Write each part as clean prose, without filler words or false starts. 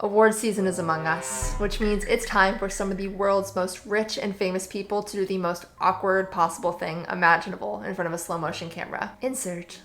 Award season is among us, which means it's time for some of the world's most rich and famous people to do the most awkward possible thing imaginable in front of a slow motion camera. Insert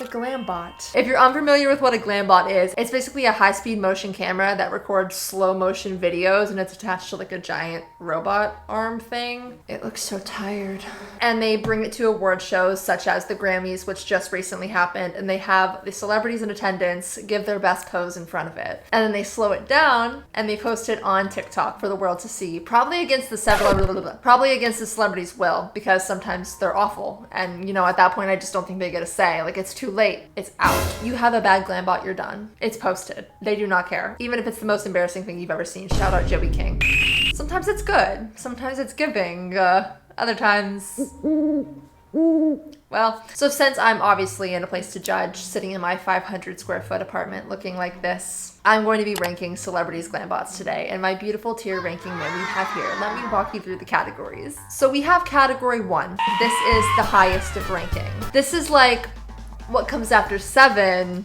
the glambot. If you're unfamiliar with what a glambot is, it's basically a high-speed motion camera that records slow motion videos, and it's attached to like a giant robot arm thing. It looks so tired. And they bring it to award shows such as the Grammys, which just recently happened, and they have the celebrities in attendance give their best pose in front of it. And then they slow it down and they post it on TikTok for the world to see, probably against the celebrities' will, because sometimes they're awful. And you know, at that point, I just don't think they get a say. Like, it's too late. It's out. You have a bad glambot, you're done. It's posted. They do not care. Even if it's the most embarrassing thing you've ever seen. Shout out Joey King. Sometimes it's good. Sometimes it's giving. Other times... Well, so since I'm obviously in a place to judge, sitting in my 500 square foot apartment looking like this, I'm going to be ranking celebrities' glambots today, and my beautiful tier ranking that we have here. Let me walk you through the categories. So we have category 1. This is the highest of ranking. This is like what comes after 7.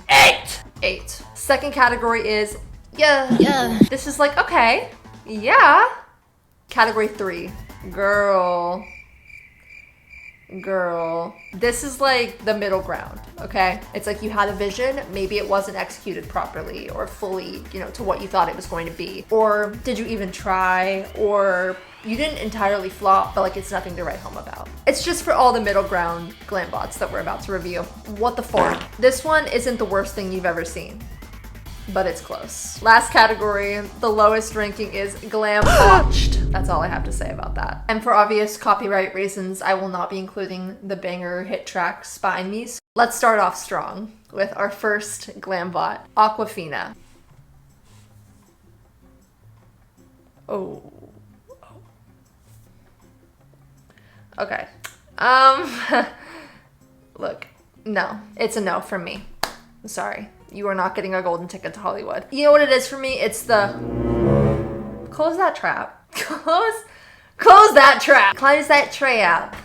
8. Second category is yeah. This is like, okay, yeah. Category 3, girl. This is like the middle ground, okay? It's like you had a vision, maybe it wasn't executed properly or fully, you know, to what you thought it was going to be. Or did you even try? Or you didn't entirely flop, but like it's nothing to write home about. It's just for all the middle ground glambots that we're about to review. What the fork? This one isn't the worst thing you've ever seen, but it's close. Last category, the lowest ranking is glambotched. That's all I have to say about that. And for obvious copyright reasons, I will not be including the banger hit tracks behind me. So let's start off strong with our first glambot, Aquafina. Oh. Okay. Look, no, it's a no from me. I'm sorry. You are not getting a golden ticket to Hollywood. You know what it is for me? It's the... Close that trap. Close that trap. Close that trap.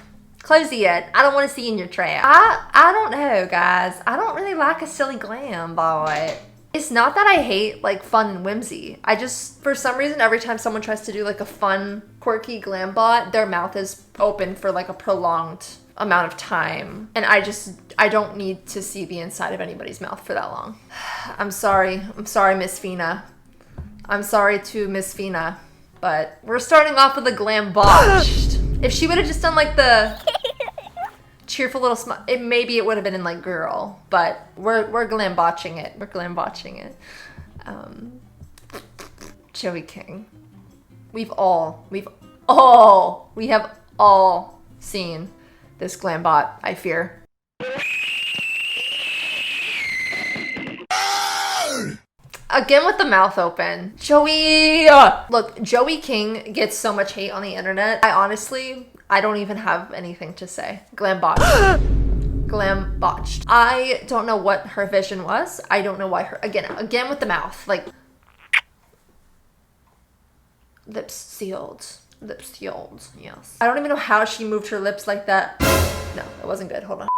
Close it. I don't want to see in your trap. I don't know, guys. I don't really like a silly glam bot. It's not that I hate like fun and whimsy. I just, for some reason, every time someone tries to do like a fun, quirky glam bot, their mouth is open for like a prolonged amount of time. And I don't need to see the inside of anybody's mouth for that long. I'm sorry, Miss Fina. I'm sorry to Miss Fina, but we're starting off with a glambotched. If she would have just done like the cheerful little smile, maybe it would have been in like girl, but we're glambotching it. We're glambotching it. Joey King. We have all seen this glambot, I fear. Again with the mouth open. Joey! Look, Joey King gets so much hate on the internet. I don't even have anything to say. Glambotched. Glambotched. I don't know what her vision was. I don't know why again with the mouth. Like, lips sealed. Lips sealed, yes. I don't even know how she moved her lips like that. No, that wasn't good. Hold on.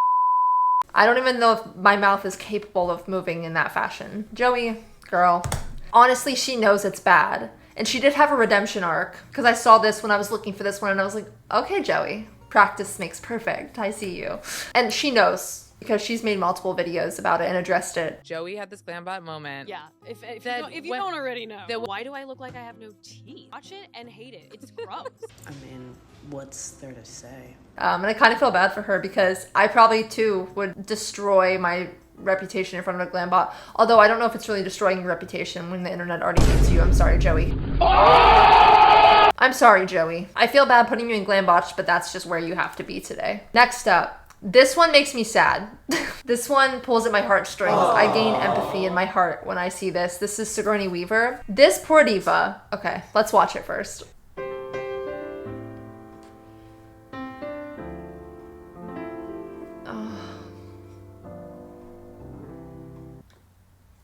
I don't even know if my mouth is capable of moving in that fashion. Joey, girl. Honestly, she knows it's bad. And she did have a redemption arc, because I saw this when I was looking for this one and I was like, okay, Joey, practice makes perfect. I see you. And she knows, because she's made multiple videos about it and addressed it. Joey had this glambot moment. Yeah, if you don't already know. Why do I look like I have no teeth? Watch it and hate it. It's gross. I mean, what's there to say? And I kind of feel bad for her because I probably too would destroy my reputation in front of a glambot. Although I don't know if it's really destroying your reputation when the internet already hates you. I'm sorry, Joey. I'm sorry, Joey. I feel bad putting you in glambotch, but that's just where you have to be today. Next up, this one makes me sad. This one pulls at my heartstrings. I gain empathy in my heart when I see this. This is Sigourney Weaver. This poor diva. Okay, let's watch it first.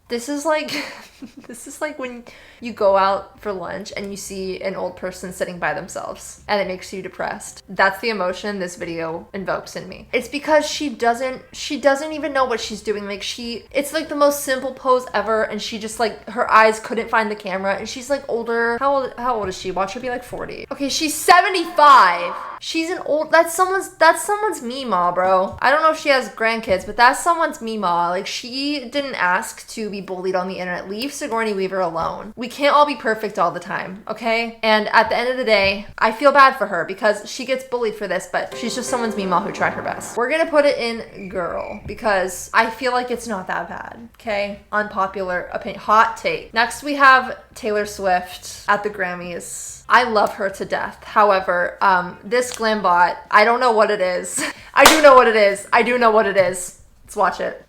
This is like This is like when you go out for lunch and you see an old person sitting by themselves and it makes you depressed. That's the emotion this video invokes in me. It's because she doesn't even know what she's doing. Like it's like the most simple pose ever, and she just like, her eyes couldn't find the camera, and she's like older. How old is she? Watch her be like 40. Okay, she's 75. She's an old, that's someone's Meemaw, bro. I don't know if she has grandkids, but that's someone's Meemaw. Like, she didn't ask to be bullied on the internet. Leave Sigourney Weaver alone. We can't all be perfect all the time, okay? And at the end of the day, I feel bad for her because she gets bullied for this, but she's just someone's Meemaw who tried her best. We're gonna put it in girl because I feel like it's not that bad, okay? Unpopular opinion, hot take. Next, we have Taylor Swift at the Grammys. I love her to death. However, this glambot, I don't know what it is. I do know what it is. I do know what it is. Let's watch it.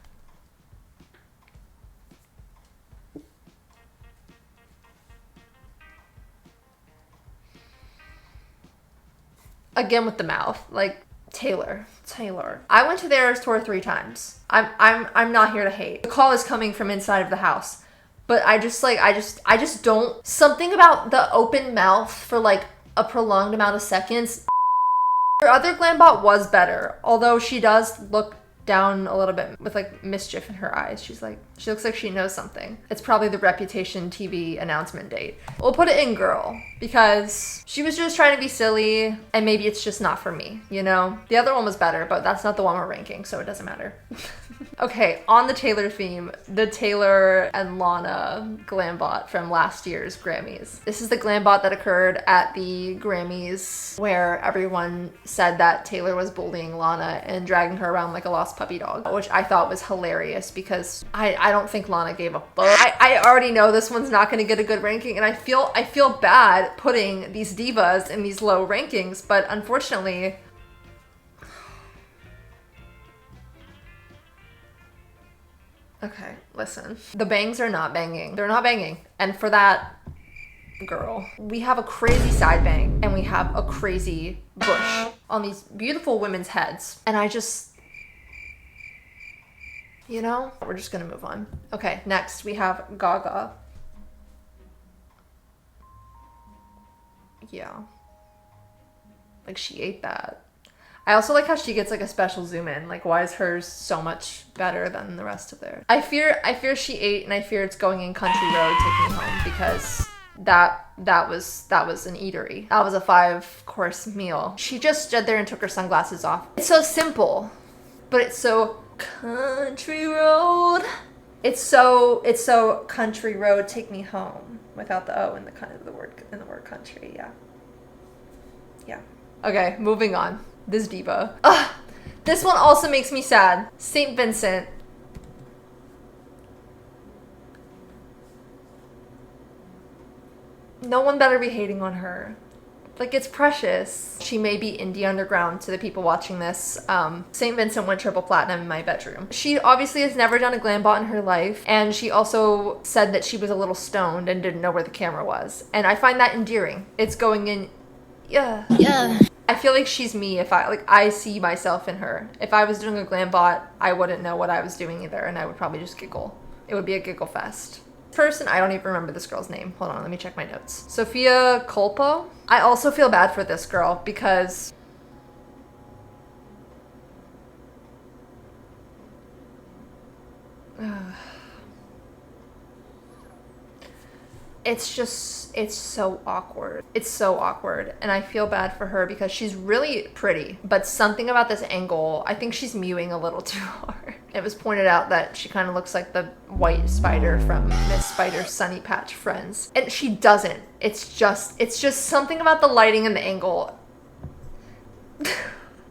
Again with the mouth, like Taylor. I went to the Eras Tour 3 times. I'm not here to hate. The call is coming from inside of the house. But I just don't, something about the open mouth for like a prolonged amount of seconds. Her other glambot was better, although she does look down a little bit with like mischief in her eyes. She looks like she knows something. It's probably the Reputation TV announcement date. We'll put it in girl because she was just trying to be silly, and maybe it's just not for me, you know? The other one was better, but that's not the one we're ranking, so it doesn't matter. Okay, on the Taylor theme, the Taylor and Lana glambot from last year's Grammys. This is the glambot that occurred at the Grammys where everyone said that Taylor was bullying Lana and dragging her around like a lost puppy dog, which I thought was hilarious because I don't think Lana gave a fuck. I already know this one's not gonna get a good ranking, and I feel bad putting these divas in these low rankings, but unfortunately, okay, listen. The bangs are not banging. They're not banging. And for that, girl, we have a crazy side bang and we have a crazy bush on these beautiful women's heads. And I just, you know, we're just gonna move on. Okay, next we have Gaga. Yeah. Like, she ate that. I also like how she gets like a special zoom in. Like, why is hers so much better than the rest of theirs? I fear she ate, and I fear it's going in Country Road Take Me Home because that was an eatery. That was a 5-course meal. She just stood there and took her sunglasses off. It's so simple, but it's so country road. It's so Country Road Take Me Home without the O in the word country. Yeah. Okay, moving on. This diva. Ugh, this one also makes me sad. St. Vincent. No one better be hating on her. Like, it's precious. She may be indie underground to the people watching this. St. Vincent went triple platinum in my bedroom. She obviously has never done a glambot in her life, and she also said that she was a little stoned and didn't know where the camera was. And I find that endearing. It's going in, yeah. I feel like she's me. If I see myself in her. If I was doing a glambot, I wouldn't know what I was doing either, and I would probably just giggle. It would be a giggle fest. Person, I don't even remember this girl's name. Hold on, let me check my notes. Sophia Colpo. I also feel bad for this girl because it's so awkward. It's so awkward, and I feel bad for her because she's really pretty, but something about this angle, I think she's mewing a little too hard. It was pointed out that she kind of looks like the white spider from Miss Spider's Sunny Patch Friends, and she doesn't. It's just something about the lighting and the angle.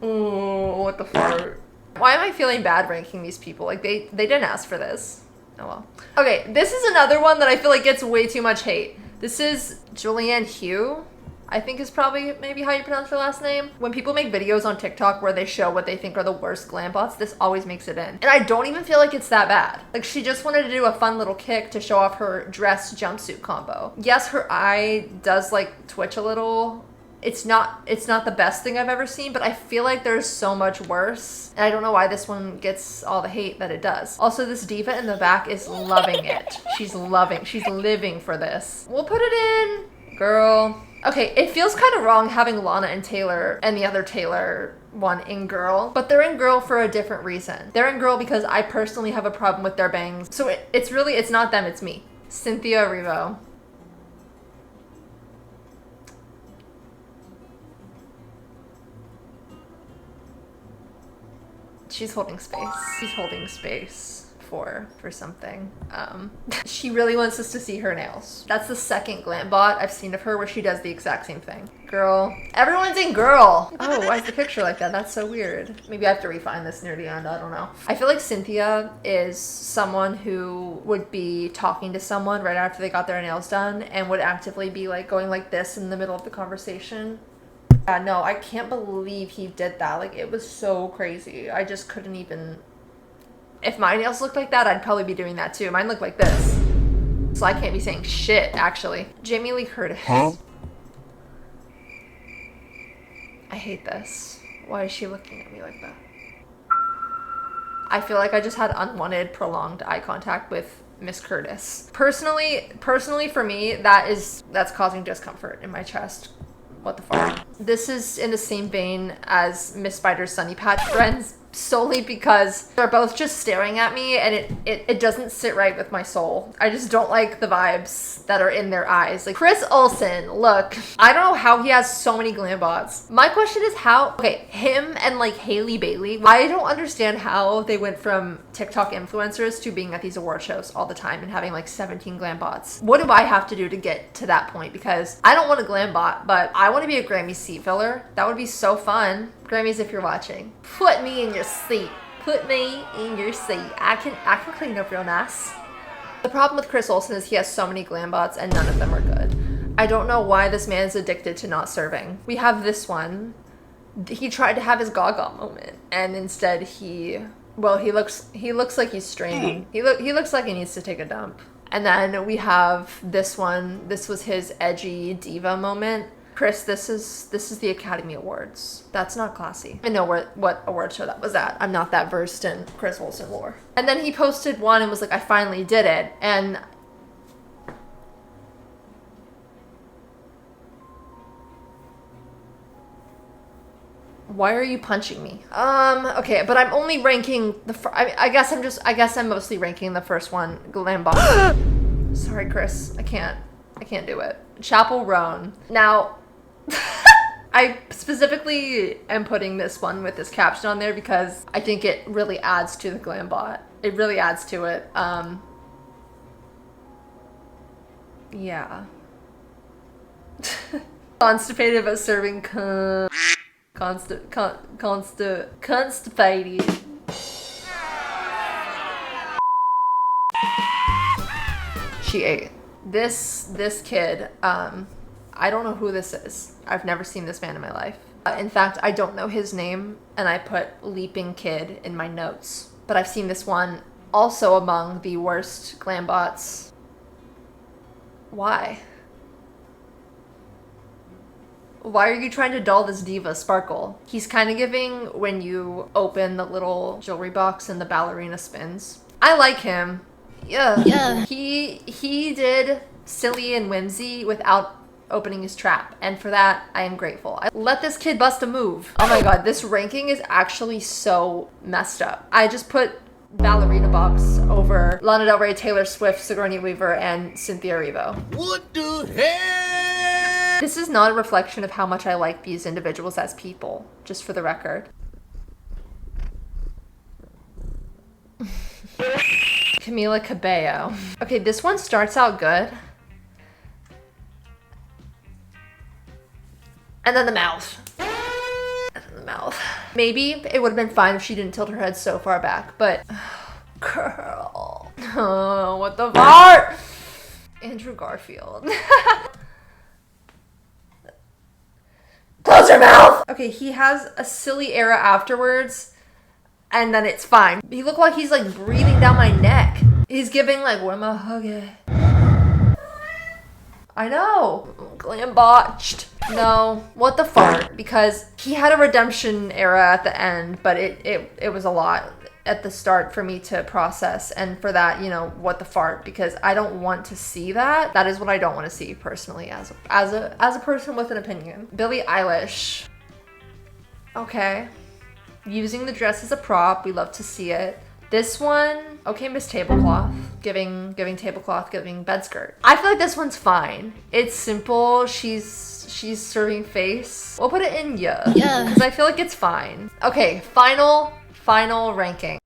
Oh, what the fuck? Why am I feeling bad ranking these people? Like, they didn't ask for this. Oh well. Okay, this is another one that I feel like gets way too much hate. This is Julianne Hough, I think is probably maybe how you pronounce her last name. When people make videos on TikTok where they show what they think are the worst glambots, this always makes it in. And I don't even feel like it's that bad. Like, she just wanted to do a fun little kick to show off her dress jumpsuit combo. Yes, her eye does like twitch a little It's not the best thing I've ever seen, but I feel like there's so much worse. And I don't know why this one gets all the hate that it does. Also, this diva in the back is loving it. She's living for this. We'll put it in, girl. Okay, it feels kind of wrong having Lana and Taylor and the other Taylor one in girl, but they're in girl for a different reason. They're in girl because I personally have a problem with their bangs. So it's not them, it's me. Cynthia Erivo. She's holding space. She's holding space for something. She really wants us to see her nails. That's the second glambot I've seen of her where she does the exact same thing. Girl. Everyone's in girl. Oh, why is the picture like that? That's so weird. Maybe I have to refine this near the end. I don't know. I feel like Cynthia is someone who would be talking to someone right after they got their nails done and would actively be like going like this in the middle of the conversation. Yeah, no, I can't believe he did that. Like, it was so crazy. I just couldn't even... If my nails looked like that, I'd probably be doing that too. Mine look like this. So I can't be saying shit, actually. Jamie Lee Curtis. Huh? I hate this. Why is she looking at me like that? I feel like I just had unwanted, prolonged eye contact with Miss Curtis. Personally for me, that's causing discomfort in my chest. What the fuck? This is in the same vein as Miss Spider's Sunny Patch Friends, solely because they're both just staring at me and it doesn't sit right with my soul. I just don't like the vibes that are in their eyes. Like Chris Olsen, look, I don't know how he has so many glambots. My question is how, okay, him and like Haley Bailey, I don't understand how they went from TikTok influencers to being at these award shows all the time and having like 17 glambots. What do I have to do to get to that point? Because I don't want a glambot, but I want to be a Grammy seat filler. That would be so fun. Grammys, if you're watching, put me in your seat. Put me in your seat. I can clean up real nice. The problem with Chris Olsen is he has so many glambots and none of them are good. I don't know why this man is addicted to not serving. We have this one. He tried to have his Gaga moment and instead he looks like he's straining. He looks like he needs to take a dump. And then we have this one. This was his edgy diva moment. Chris, this is the Academy Awards. That's not classy. I know what award show that was at. I'm not that versed in Chris Olsen lore. And then he posted one and was like, I finally did it. And why are you punching me? Okay, but I'm only ranking I guess I'm mostly ranking the first one, Glambot. Sorry, Chris. I can't do it. Chapel Roan. Now, I specifically am putting this one with this caption on there because I think it really adds to the glambot. It really adds to it. Yeah. Constipated but serving constipated. She ate. This kid, I don't know who this is. I've never seen this man in my life. In fact, I don't know his name, and I put Leaping Kid in my notes. But I've seen this one also among the worst glambots. Why? Why are you trying to dull this diva sparkle? He's kind of giving when you open the little jewelry box and the ballerina spins. I like him. Yeah. He did Silly and Whimsy without opening his trap, and for that I am grateful. Let this kid bust a move. Oh my god, this ranking is actually so messed up. I just put Ballerina Box over Lana Del Rey, Taylor Swift, Sigourney Weaver, and Cynthia Erivo. What the hell? This is not a reflection of how much I like these individuals as people, just for the record. Camila Cabello. Okay, this one starts out good. And then the mouth. And then the mouth. Maybe it would have been fine if she didn't tilt her head so far back, but... girl. Oh, what the fuck? Andrew Garfield. Close your mouth! Okay, he has a silly era afterwards, and then it's fine. He looked like he's like breathing down my neck. He's giving like, where am I hugging? I know. Glambotched. No, what the fart? Because he had a redemption era at the end, but it was a lot at the start for me to process, and for that, you know, what the fart, because I don't want to see that. That is what I don't want to see personally as a person with an opinion. Billie Eilish. Okay. Using the dress as a prop, we love to see it. This one, okay, Miss Tablecloth, giving tablecloth, giving bed skirt. I feel like this one's fine. It's simple. She's serving face. We'll put it in yeah, because I feel like it's fine. Okay, final ranking.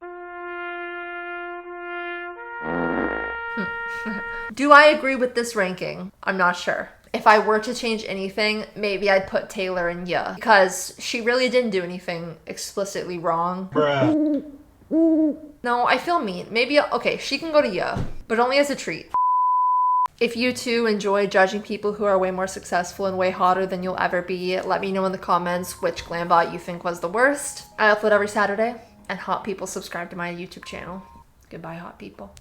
Do I agree with this ranking? I'm not sure. If I were to change anything, maybe I'd put Taylor in yeah, because she really didn't do anything explicitly wrong. Bruh. No, I feel mean. Maybe, okay, she can go to yeah, but only as a treat. If you too enjoy judging people who are way more successful and way hotter than you'll ever be, let me know in the comments which glambot you think was the worst. I upload every Saturday, and hot people subscribe to my YouTube channel. Goodbye, hot people.